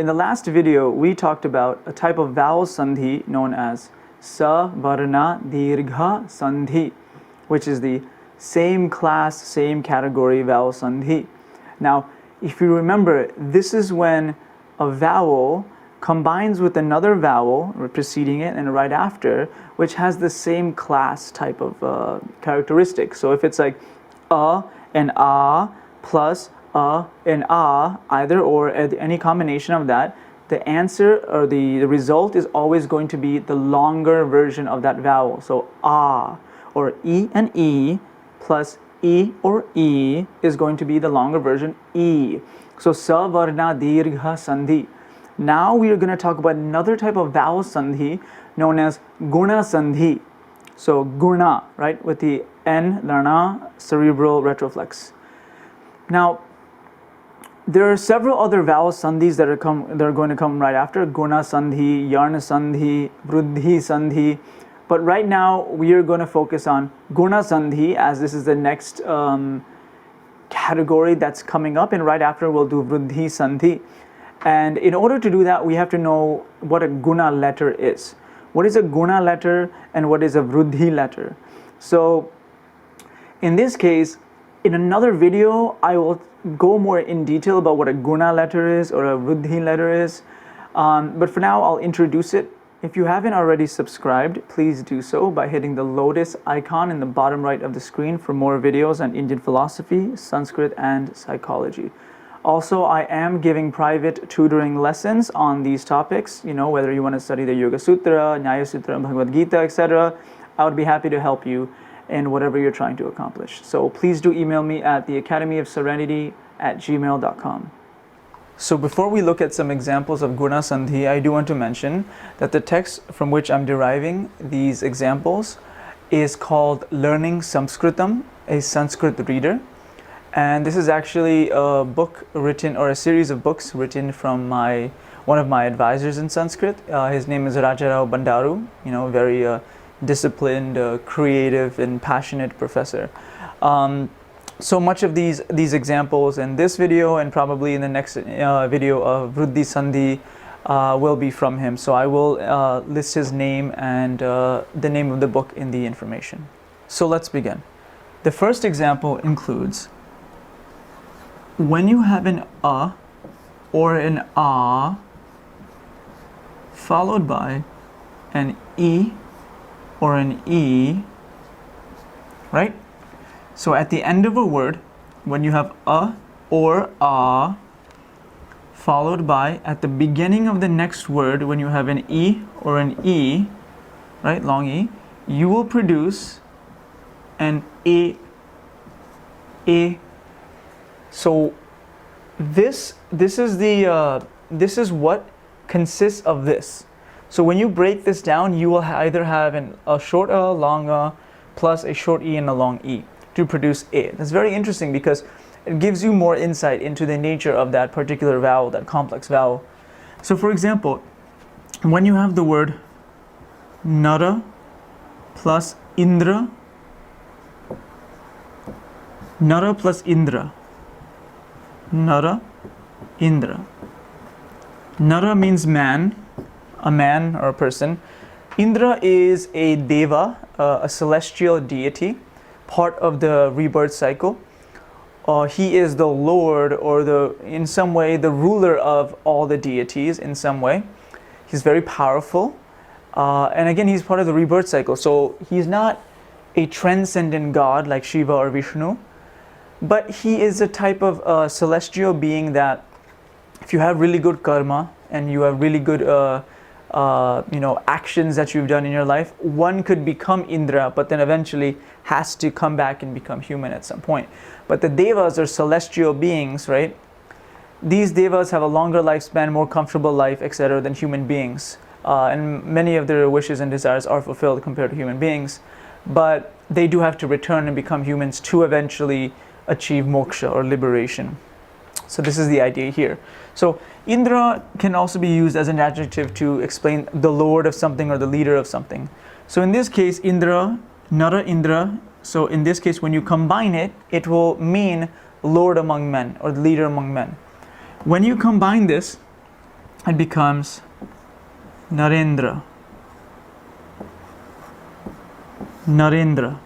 in the last video, we talked about a type of vowel sandhi known as Savarna Dirgha Sandhi, which is the same class, same category vowel sandhi. Now, if you remember, this is when a vowel combines with another vowel preceding it and right after, which has the same class type of characteristic. So if it's like a and a plus a and a, either or any combination of that, the answer or the result is always going to be the longer version of that vowel. So a or e and e plus e or e is going to be the longer version e. So savarna dirgha sandhi. Now we are going to talk about another type of vowel sandhi known as Guṇa sandhi. So Guṇa, right, with the n, lana, cerebral retroflex. Now, there are several other vowel sandhis that are going to come right after: Guṇa sandhi, Yarna sandhi, Vruddhi sandhi. But right now we are going to focus on Guṇa sandhi, as this is the next category that's coming up, and right after we'll do Vruddhi sandhi. And in order to do that, we have to know what a Guna letter is. What is a Guna letter and what is a Vruddhi letter? So in this case, in another video, I will go more in detail about what a Guna letter is or a Vruddhi letter is. But for now, I'll introduce it. If you haven't already subscribed, please do so by hitting the lotus icon in the bottom right of the screen for more videos on Indian philosophy, Sanskrit, and psychology. Also, I am giving private tutoring lessons on these topics. You know, whether you want to study the Yoga Sutra, Nyaya Sutra, Bhagavad Gita, etc. I would be happy to help you in whatever you're trying to accomplish. So please do email me at theacademyofserenity@gmail.com. So before we look at some examples of Guṇa sandhi, I do want to mention that the text from which I'm deriving these examples is called Learning Sanskritam, a Sanskrit reader. And this is actually a book written, or a series of books written from one of my advisors in Sanskrit. His name is Rajarao Bandaru, you know, very disciplined, creative, and passionate professor. So much of these examples in this video and probably in the next video of Vruddhi sandhi will be from him. So I will list his name and the name of the book in the information. So let's begin. The first example includes: when you have an a or an a followed by an e or an e, right? So at the end of a word, when you have a or a followed by, at the beginning of the next word, when you have an e or an e, right, long e, you will produce an a. So this is what consists of this. So when you break this down, you will either have a short a, long a, plus a short e and a long e to produce a. That's very interesting because it gives you more insight into the nature of that particular vowel, that complex vowel. So for example, when you have the word Nara plus Indra, Nara plus Indra, Nara, Indra. Nara means man, a man or a person. Indra is a deva, a celestial deity, part of the rebirth cycle. He is the lord, or in some way the ruler of all the deities in some way. He's very powerful, and again he's part of the rebirth cycle. So he's not a transcendent god like Shiva or Vishnu, but he is a type of celestial being that if you have really good karma and you have really good actions that you've done in your life, one could become Indra, but then eventually has to come back and become human at some point. But the devas are celestial beings, right? These devas have a longer lifespan, more comfortable life, etc. than human beings. And many of their wishes and desires are fulfilled compared to human beings. But they do have to return and become humans to eventually achieve moksha or liberation. So this is the idea here. So Indra can also be used as an adjective to explain the lord of something or the leader of something. So in this case, Indra, Nara Indra, so in this case when you combine it, it will mean lord among men or leader among men. When you combine this, it becomes Narendra. Narendra.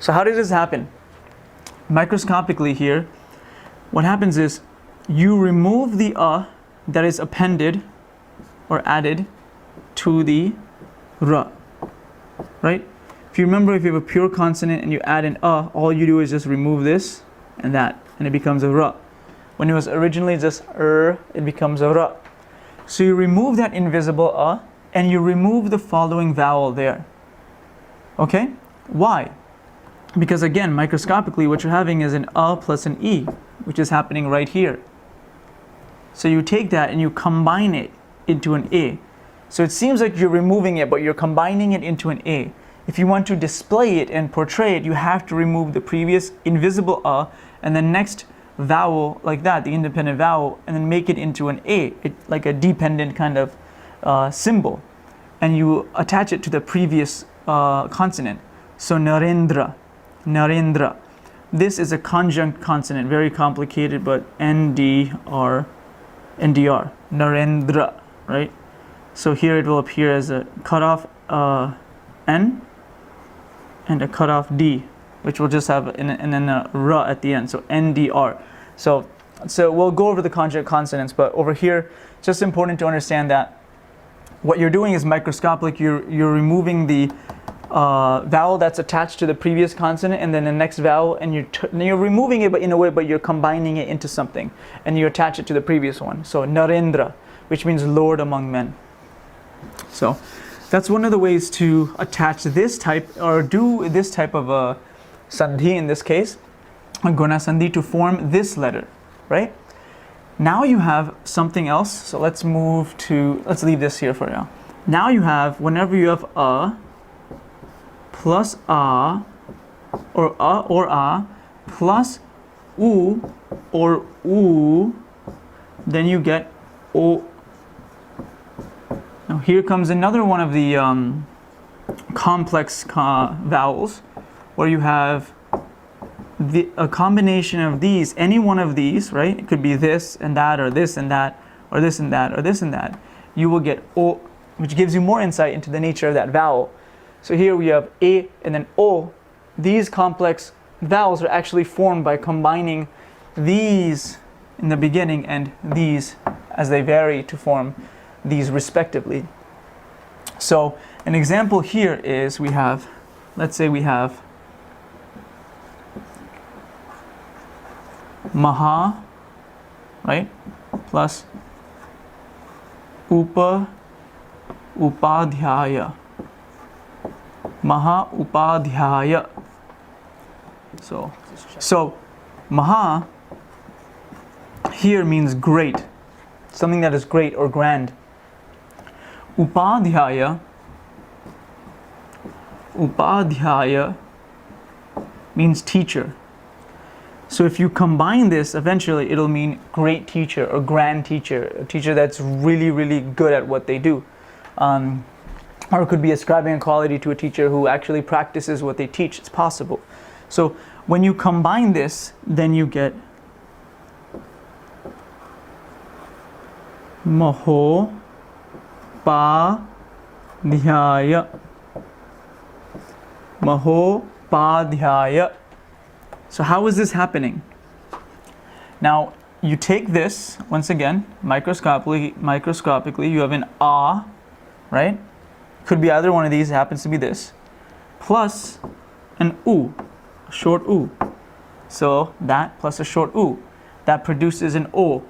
So how does this happen? Microscopically here, what happens is you remove the that is appended or added to the ra, right? If you remember, if you have a pure consonant and you add an all you do is just remove this and that, and it becomes a ra. When it was originally just it becomes a ra. So you remove that invisible and you remove the following vowel there. Okay? Why? Because again, microscopically, what you're having is an plus an e, which is happening right here. So you take that and you combine it into an a. So it seems like you're removing it, but you're combining it into an a. If you want to display it and portray it, you have to remove the previous invisible and the next vowel like that, the independent vowel, and then make it into an a, like a dependent kind of symbol. And you attach it to the previous consonant. So Narendra, Narendra. This is a conjunct consonant, very complicated, but NDR, Narendra, right? So here it will appear as a cutoff N and a cutoff D, which will just have and then a ra at the end. So NDR. So we'll go over the conjunct consonants, but over here, just important to understand that what you're doing is microscopic. You're removing the vowel that's attached to the previous consonant, and then the next vowel, and you're removing it, but in a way, but you're combining it into something, and you attach it to the previous one. So Narendra, which means Lord among men. So that's one of the ways to attach this type, or do this type of a Sandhi in this case, a Guna Sandhi, to form this letter, right? Now you have something else. So let's leave this here for now. Now you have, whenever you have a plus a or plus u or u, then you get o. Now here comes another one of the complex vowels, where you have a combination of these, any one of these, right? It could be this and that, or this and that, or this and that, or this and that. You will get o, which gives you more insight into the nature of that vowel. So here we have a and then o. These complex vowels are actually formed by combining these in the beginning and these as they vary to form these respectively. So an example here is we have, let's say we have Maha, right, plus Upadhyaya. Maha Upadhyaya. So Maha here means great, something that is great or grand. Upadhyaya means teacher. So if you combine this, eventually it'll mean great teacher or grand teacher, a teacher that's really, really good at what they do. Or it could be ascribing a quality to a teacher who actually practices what they teach. It's possible. So when you combine this, then you get Maho Padhyaya. Maho Padhyaya. So how is this happening? Now you take this, once again, microscopically, you have an a, right? Could be either one of these, it happens to be this, plus an u, a short u. So that plus a short u, that produces an o.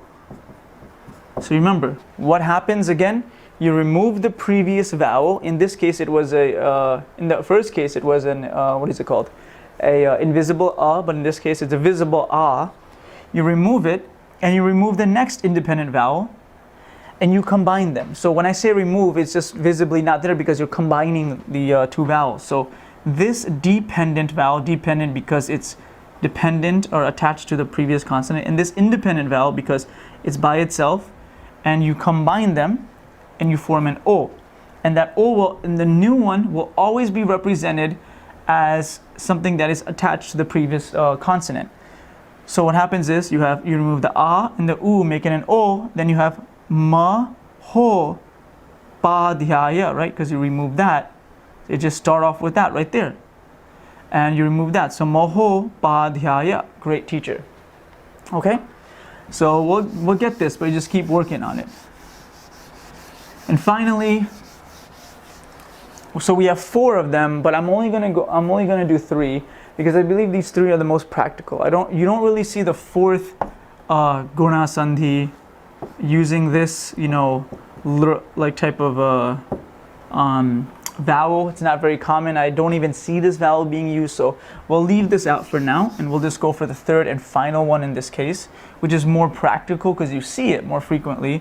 So remember, what happens again? You remove the previous vowel. In this case, it was in the first case, it was an, what is it called? A invisible a, but in this case, it's a visible a. You remove it, and you remove the next independent vowel, and you combine them. So when I say remove, it's just visibly not there because you're combining the two vowels. So this dependent vowel, dependent because it's dependent or attached to the previous consonant, and this independent vowel because it's by itself, and you combine them and you form an O. And that O will, in the new one, will always be represented as something that is attached to the previous consonant. So what happens is you remove the A and the U, making an O, then you have Ma ho padhyaya, right? Because you remove that. You just start off with that right there. And you remove that. So moho padhyaya, great teacher. Okay? So we'll get this, but you just keep working on it. And finally, so we have 4 of them, but I'm only gonna do 3 because I believe these 3 are the most practical. You don't really see the 4th Guna Sandhi using this, like type of vowel. It's not very common. I don't even see this vowel being used, so we'll leave this out for now, and we'll just go for the 3rd and final one in this case, which is more practical because you see it more frequently.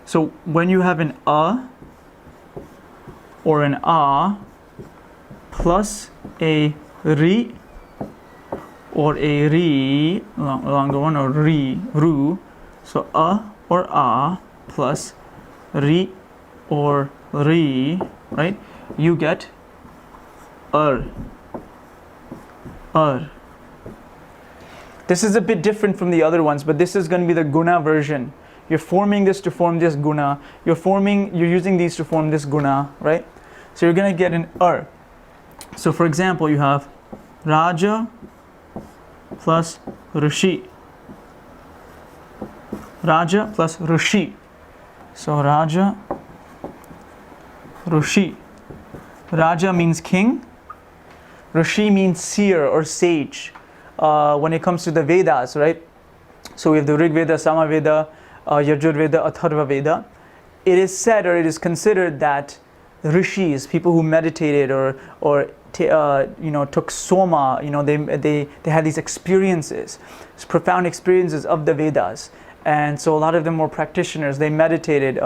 So when you have an or an plus a ri or a ri, longer one, or ru. So or plus ri or ri, right? You get This is a bit different from the other ones, but this is going to be the Guna version. You're forming this to form this Guna. You're using these to form this Guna, right? So you're going to get an So for example, you have Raja plus Rishi. Raja plus Rishi. So Raja, Rishi. Raja means king. Rishi means seer or sage. When it comes to the Vedas, right? So we have the Rig Veda, Sama Veda, Yajur Veda, Atharva Veda. It is said, or it is considered, that rishis, people who meditated or took soma, they had these experiences, profound experiences of the Vedas, and so a lot of them were practitioners. They meditated.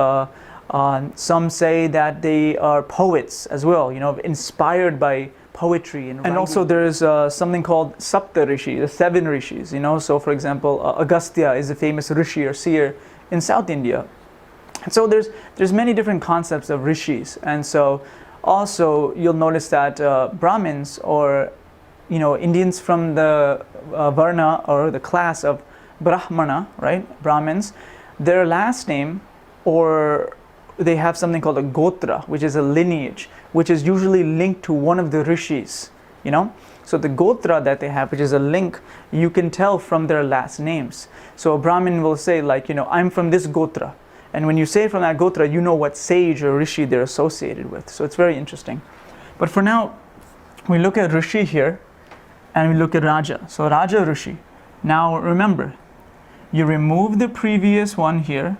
Some say that they are poets as well, inspired by poetry and also there's something called Sapta Rishi, the 7 rishis. So for example, Agastya is a famous rishi or seer in South India. And so there's many different concepts of rishis, and so also you'll notice that Brahmins or Indians from the Varna or the class of Brahmana, right? Brahmins, their last name, or they have something called a gotra, which is a lineage, which is usually linked to one of the rishis, So the gotra that they have, which is a link, you can tell from their last names. So a Brahmin will say, I'm from this gotra. And when you say from that gotra, you know what sage or rishi they're associated with. So it's very interesting. But for now, we look at rishi here, and we look at Raja. So Raja Rishi. Now remember, you remove the previous one here,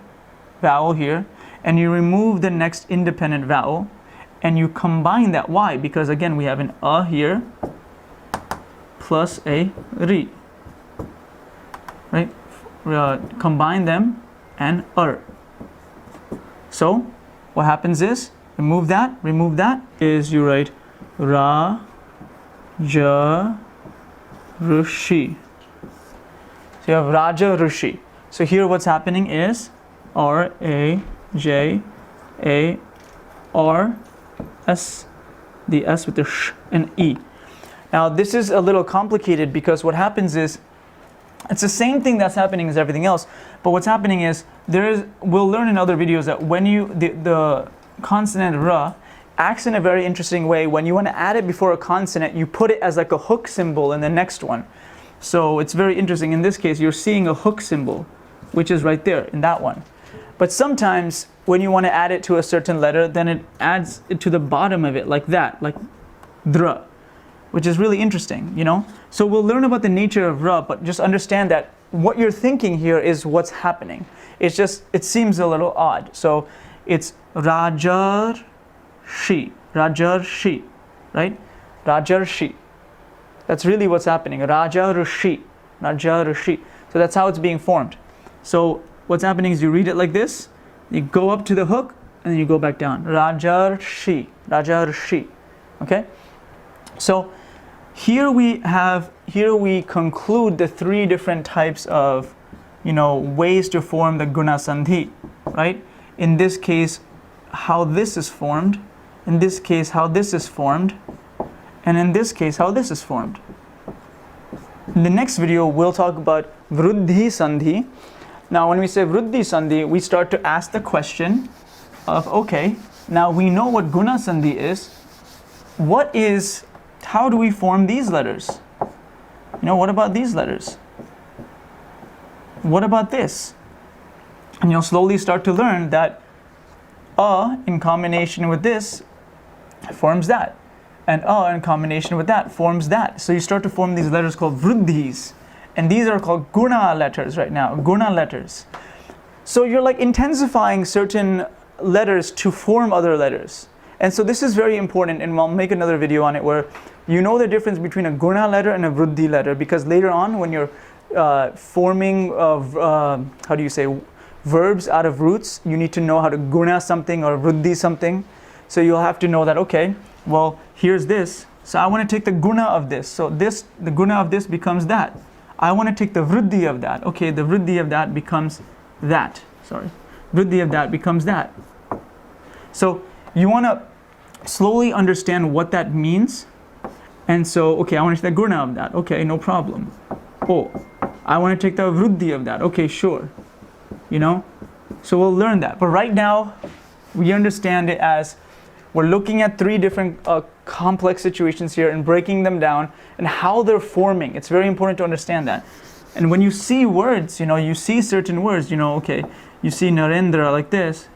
vowel here, and you remove the next independent vowel, and you combine that. Why? Because again, we have an here plus a ri, right? Combine them and So what happens is, remove that, is you write Ra, Ja, Rishi. So you have Raja Rishi. So here what's happening is R-A, J, A, R, S, the S with the sh and E. Now this is a little complicated because what happens is, it's the same thing that's happening as everything else, but what's happening is, we'll learn in other videos that when the consonant ra acts in a very interesting way. When you want to add it before a consonant, you put it as like a hook symbol in the next one. So it's very interesting. In this case, you're seeing a hook symbol, which is right there in that one. But sometimes when you want to add it to a certain letter, then it adds it to the bottom of it like that, like dra, which is really interesting, So we'll learn about the nature of ra, but just understand that what you're thinking here is what's happening. It seems a little odd. So it's Rajar Shi, right? Rajarshi. That's really what's happening. Rajarshi. So that's how it's being formed. So what's happening is you read it like this, you go up to the hook, and then you go back down. Rajarshi. Okay? So here we conclude the 3 different types of ways to form the Guna Sandhi, right? In this case, how this is formed, in this case how this is formed, and in this case how this is formed. In the next video we'll talk about Vruddhi Sandhi, Now when we say Vriddhi Sandhi, we start to ask the question of, okay, now we know what Guna Sandhi is. How do we form these letters? What about these letters? What about this? And you'll slowly start to learn that in combination with this forms that, and in combination with that forms that. So you start to form these letters called vriddhis, and these are called guna letters right now, guna letters. So you're like intensifying certain letters to form other letters. And so this is very important, and I'll make another video on it where you know the difference between a guna letter and a vriddhi letter, because later on when you're forming verbs out of roots, you need to know how to guna something or vriddhi something. So you'll have to know that, okay, well, here's this. So I want to take the guna of this. So the guna of this becomes that. I want to take the vriddhi of that. Okay, the vriddhi of that becomes that. Vriddhi of that becomes that. So you want to slowly understand what that means. And so, okay, I want to take the guna of that. Okay, no problem. Oh, I want to take the vriddhi of that. Okay, sure. So we'll learn that. But right now, we understand it as we're looking at three different complex situations here and breaking them down and how they're forming. It's very important to understand that. And when you see words, you see certain words, okay, you see Narendra like this.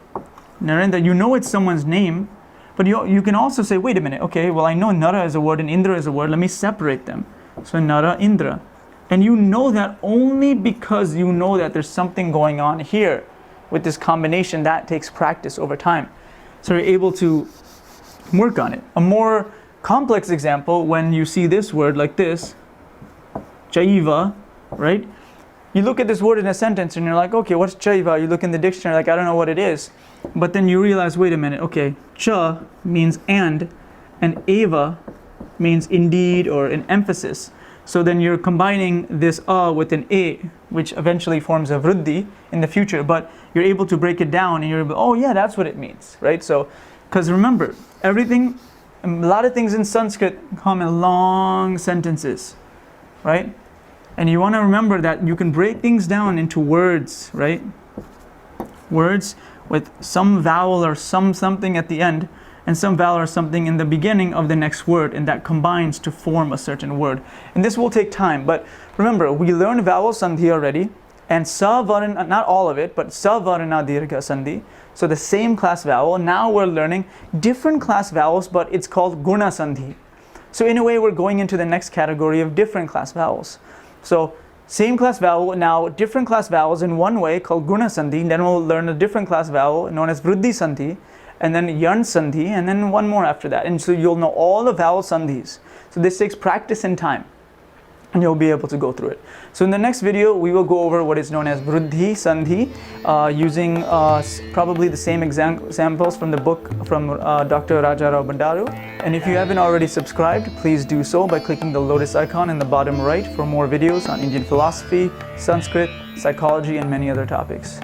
Narendra, it's someone's name, but you can also say, wait a minute, okay, well, I know Nara is a word and Indra is a word. Let me separate them. So Nara, Indra. And you know that only because you know that there's something going on here with this combination. That takes practice over time. So you're able to work on it. A more complex example, when you see this word like this, chaiva, right? You look at this word in a sentence and you're like, okay, what's chaiva? You look in the dictionary, like, I don't know what it is. But then you realize, wait a minute, okay, cha means and eva means indeed or an emphasis. So then you're combining this with an a, which eventually forms a vriddhi in the future, but you're able to break it down and you're able, oh yeah, that's what it means, right? So, because remember, a lot of things in Sanskrit come in long sentences, right? And you want to remember that you can break things down into words, right? Words with some vowel or something at the end, and some vowel or something in the beginning of the next word, and that combines to form a certain word. And this will take time, but remember, we learned vowel sandhi already, and savarana, not all of it, but savarana dirgha sandhi. So the same class vowel. Now we're learning different class vowels, but it's called guna sandhi. So in a way, we're going into the next category of different class vowels. So same class vowel, now different class vowels in one way called guna sandhi. Then we'll learn a different class vowel known as vriddhi sandhi, and then yarn sandhi, and then one more after that. And so you'll know all the vowel sandhis. So this takes practice and time, and you'll be able to go through it. So in the next video, we will go over what is known as vriddhi sandhi, using probably the same examples from the book from Dr. Rajarao Bandaru. And if you haven't already subscribed, please do so by clicking the lotus icon in the bottom right for more videos on Indian philosophy, Sanskrit, psychology, and many other topics.